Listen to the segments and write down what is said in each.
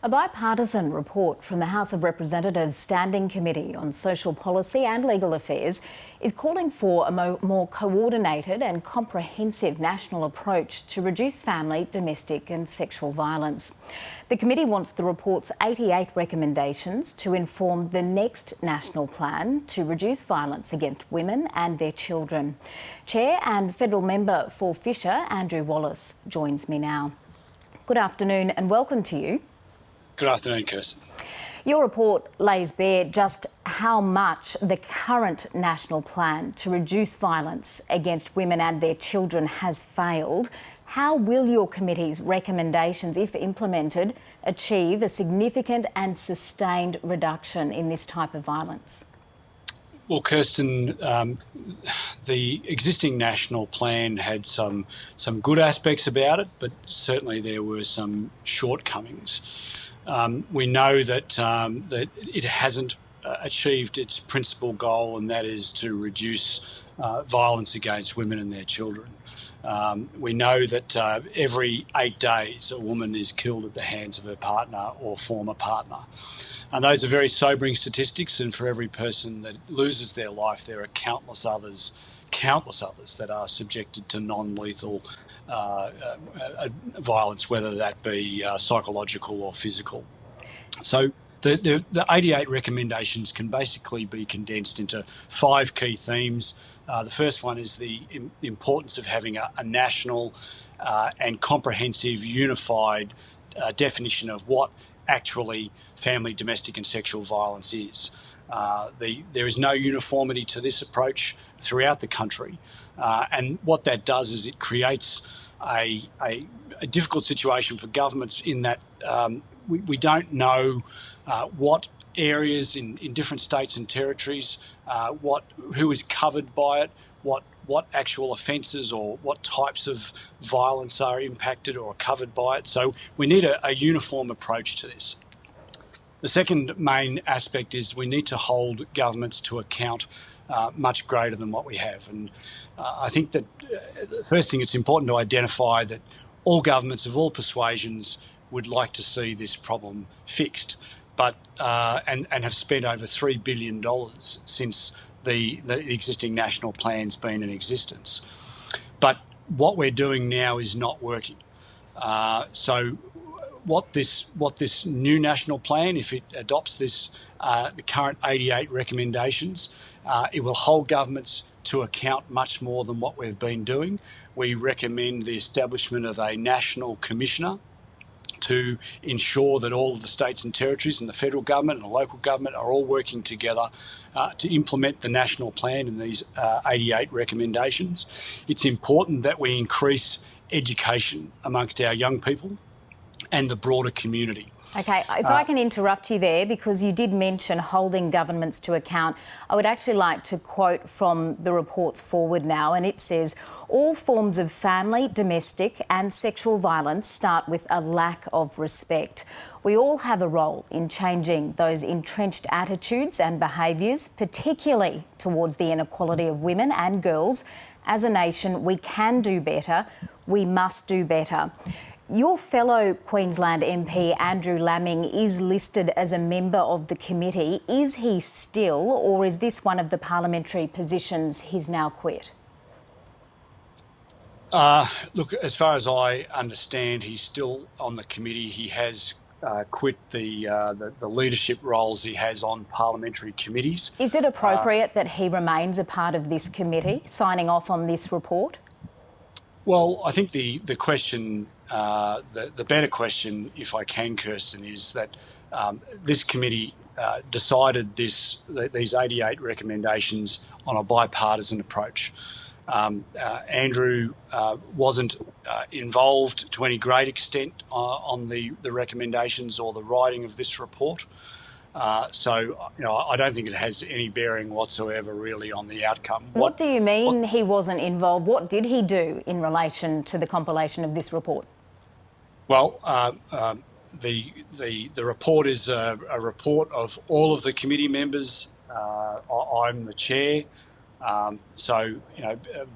A bipartisan report from the House of Representatives Standing Committee on Social Policy and Legal Affairs is calling for a more coordinated and comprehensive national approach to reduce family, domestic and sexual violence. The committee wants the report's 88 recommendations to inform the next national plan to reduce violence against women and their children. Chair and federal member for Fisher, Andrew Wallace, joins me now. Good afternoon and welcome to you. Good afternoon, Kirsten. Your report lays bare just how much the current national plan to reduce violence against women and their children has failed. How will your committee's recommendations, if implemented, achieve a significant and sustained reduction in this type of violence? Well, Kirsten, the existing national plan had some good aspects about it, but certainly there were some shortcomings. We know that that it hasn't achieved its principal goal, and that is to reduce violence against women and their children. We know that every 8 days a woman is killed at the hands of her partner or former partner. And those are very sobering statistics, and for every person that loses their life, there are countless others that are subjected to non-lethal violence, whether that be psychological or physical. So the 88 recommendations can basically be condensed into 5 key themes. The first one is the importance of having a national and comprehensive, unified definition of what actually family, domestic and sexual violence is. There is no uniformity to this approach throughout the country. And what that does is it creates a difficult situation for governments in that we don't know what areas in different states and territories, who is covered by it, what actual offences or what types of violence are impacted or covered by it. So we need a uniform approach to this. The second main aspect is we need to hold governments to account much greater than what we have. And I think that the first thing, it's important to identify that all governments of all persuasions would like to see this problem fixed, but and have spent over $3 billion since the existing national plan's been in existence. But what we're doing now is not working. So what this new national plan, if it adopts this, the current 88 recommendations, it will hold governments to account much more than what we've been doing. We recommend the establishment of a national commissioner to ensure that all of the states and territories and the federal government and the local government are all working together to implement the national plan and these 88 recommendations. It's important that we increase education amongst our young people and the broader community. Okay, if I can interrupt you there, because you did mention holding governments to account, I would actually like to quote from the report's forward now, and it says, all forms of family, domestic and sexual violence start with a lack of respect. We all have a role in changing those entrenched attitudes and behaviours, particularly towards the inequality of women and girls. As a nation, we can do better. We must do better. Your fellow Queensland MP, Andrew Laming, is listed as a member of the committee. Is he still, or is this one of the parliamentary positions he's now quit? Look, as far as I understand, he's still on the committee. He has quit the leadership roles he has on parliamentary committees. Is it appropriate that he remains a part of this committee, signing off on this report? Well, I think the question, the better question, if I can, Kirsten, is that this committee decided these 88 recommendations on a bipartisan approach. Andrew wasn't involved to any great extent on the recommendations or the writing of this report. So, I don't think it has any bearing whatsoever really on the outcome. What do you mean he wasn't involved? What did he do in relation to the compilation of this report? Well, the report is a report of all of the committee members. I'm the chair. So,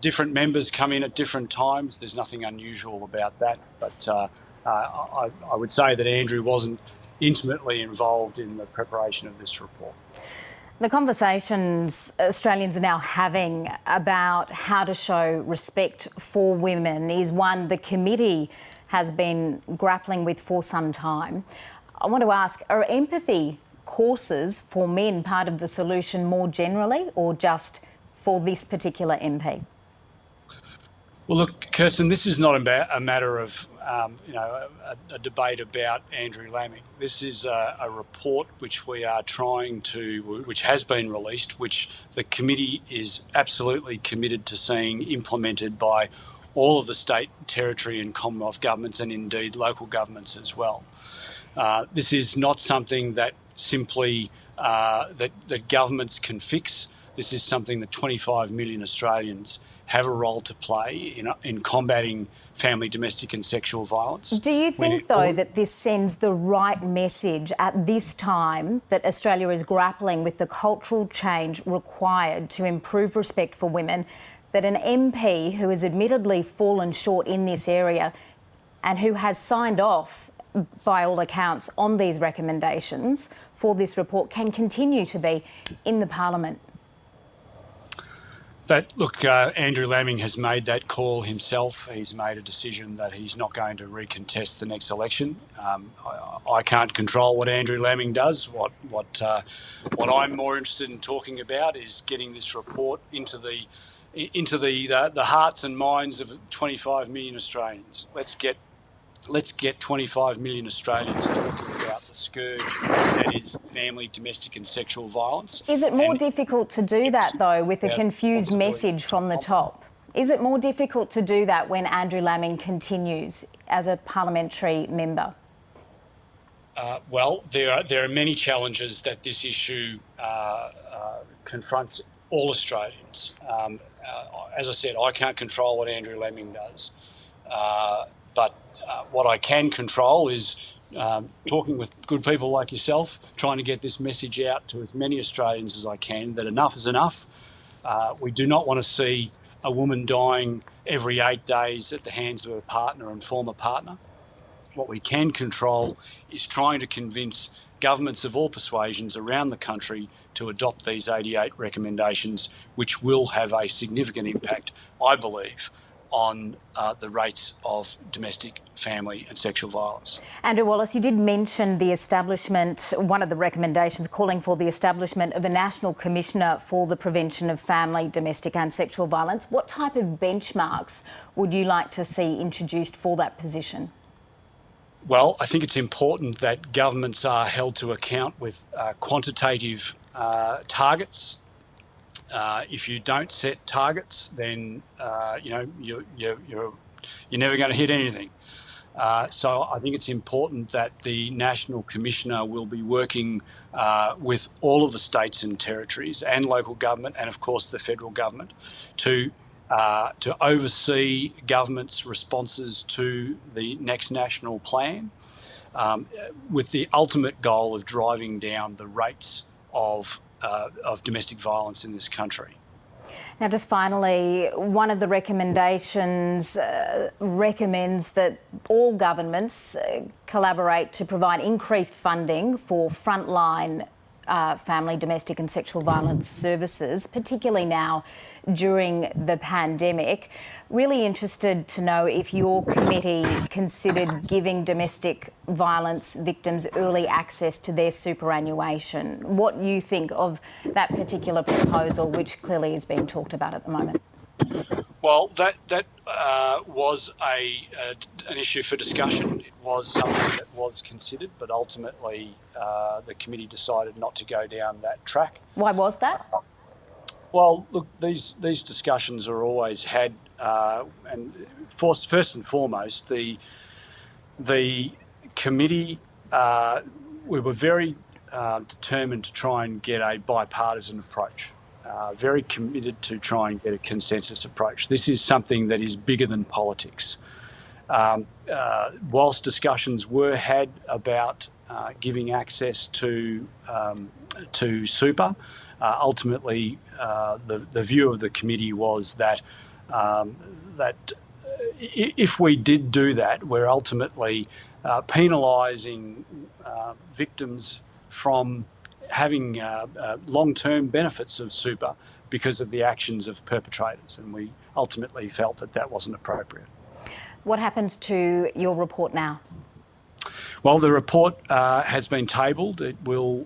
different members come in at different times. There's nothing unusual about that. But I would say that Andrew wasn't intimately involved in the preparation of this report. The conversations Australians are now having about how to show respect for women is one the committee has been grappling with for some time. I want to ask, are empathy courses for men part of the solution more generally, or just for this particular MP? Well, look, Kirsten, this is not a matter of a debate about Andrew Laming. This is a report which which has been released, which the committee is absolutely committed to seeing implemented by all of the state, territory and Commonwealth governments, and indeed local governments as well. This is not something that simply that governments can fix. This is something that 25 million Australians have a role to play in combating family, domestic and sexual violence. Do you think, though, that this sends the right message at this time that Australia is grappling with the cultural change required to improve respect for women, that an MP who has admittedly fallen short in this area and who has signed off, by all accounts, on these recommendations for this report can continue to be in the Parliament? Andrew Laming has made that call himself. He's made a decision that he's not going to recontest the next election. I can't control what Andrew Laming does. What I'm more interested in talking about is getting this report into the hearts and minds of 25 million Australians. Let's get 25 million Australians talking about the scourge that is family, domestic and sexual violence. Is it more difficult to do that, though, with a confused message from the top? Is it more difficult to do that when Andrew Laming continues as a parliamentary member? Well, there are many challenges that this issue confronts all Australians. As I said, I can't control what Andrew Laming does, but what I can control is talking with good people like yourself, trying to get this message out to as many Australians as I can that enough is enough. We do not want to see a woman dying every 8 days at the hands of her partner and former partner. What we can control is trying to convince governments of all persuasions around the country to adopt these 88 recommendations, which will have a significant impact, I believe, on the rates of domestic, family and sexual violence. Andrew Wallace, you did mention the establishment, one of the recommendations calling for the establishment of a National Commissioner for the Prevention of Family, Domestic and Sexual Violence. What type of benchmarks would you like to see introduced for that position? Well, I think it's important that governments are held to account with quantitative targets. If you don't set targets, then you're never going to hit anything. So I think it's important that the National Commissioner will be working with all of the states and territories and local government, and of course the federal government, to oversee government's responses to the next national plan, with the ultimate goal of driving down the rates of domestic violence in this country. Now, just finally, one of the recommendations recommends that all governments collaborate to provide increased funding for frontline family, domestic and sexual violence services, particularly now during the pandemic. Really interested to know if your committee considered giving domestic violence victims early access to their superannuation. What you think of that particular proposal, which clearly is being talked about at the moment? Well, that was an issue for discussion. It was something that was considered, but ultimately the committee decided not to go down that track. Why was that? Well, look, these discussions are always had, and first and foremost, the committee, we were very determined to try and get a bipartisan approach. Very committed to try and get a consensus approach. This is something that is bigger than politics. Whilst discussions were had about giving access to super, ultimately the view of the committee was that if we did do that, we're ultimately penalising victims from having long-term benefits of super because of the actions of perpetrators, and we ultimately felt that that wasn't appropriate. What happens to your report now? Well, the report has been tabled. It will.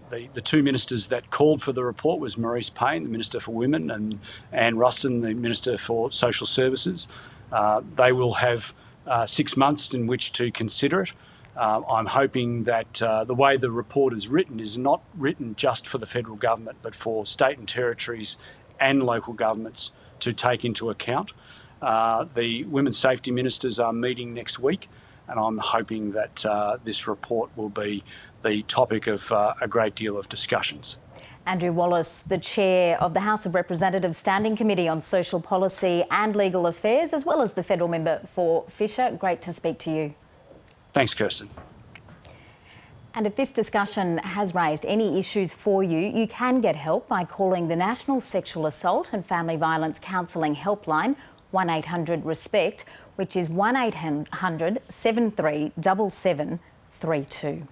The two ministers that called for the report was Maurice Payne, the Minister for Women, and Anne Ruston, the Minister for Social Services. They will have 6 months in which to consider it. I'm hoping that the way the report is written is not written just for the federal government, but for state and territories and local governments to take into account. The Women's Safety Ministers are meeting next week, and I'm hoping that this report will be the topic of a great deal of discussions. Andrew Wallace, the Chair of the House of Representatives Standing Committee on Social Policy and Legal Affairs, as well as the federal member for Fisher. Great to speak to you. Thanks, Kirsten. And if this discussion has raised any issues for you, you can get help by calling the National Sexual Assault and Family Violence Counselling Helpline 1800 RESPECT, which is 1800 73 7732.